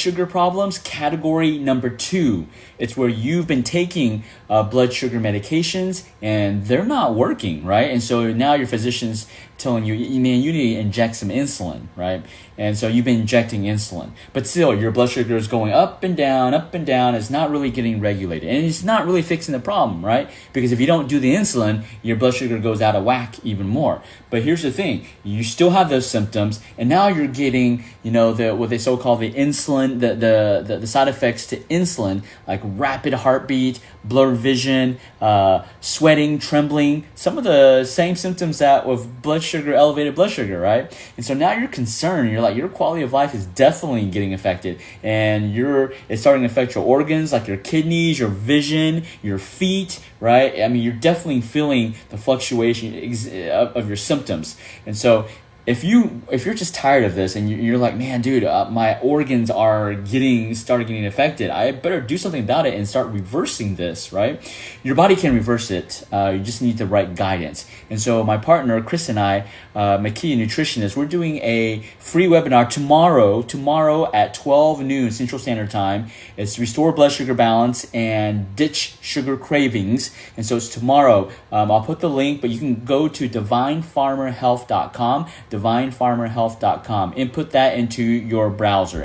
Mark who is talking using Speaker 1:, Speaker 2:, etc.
Speaker 1: sugar problems, category number 2. It's where you've been taking blood sugar medications and they're not working, right? And so now your physician's telling you, man, you need to inject some insulin, right? And so you've been injecting insulin, but still your blood sugar is going up and down. It's not really getting regulated, and it's not really fixing the problem, right? Because if you don't do the insulin, your blood sugar goes out of whack even more. But here's the thing: you still have those symptoms, and now you're getting, what they so-called the insulin, the side effects to insulin, like rapid heartbeat, blurred vision, sweating, trembling, some of the same symptoms that with elevated blood sugar, right? And so now you're concerned. You're like, your quality of life is definitely getting affected, and it's starting to affect your organs, like your kidneys, your vision, your feet, right? I mean, you're definitely feeling the fluctuation of your symptoms. And so if you're just tired of this and you're like, man, dude, my organs are started getting affected, I better do something about it and start reversing this, right? Your body can reverse it. You just need the right guidance. And so my partner, Chris, and I, McKee, nutritionist, we're doing a free webinar tomorrow at 12 noon Central Standard Time. It's Restore Blood Sugar Balance and Ditch Sugar Cravings. And so it's tomorrow. I'll put the link, but you can go to divinefarmerhealth.com, divinefarmerhealth.com. Input that into your browser.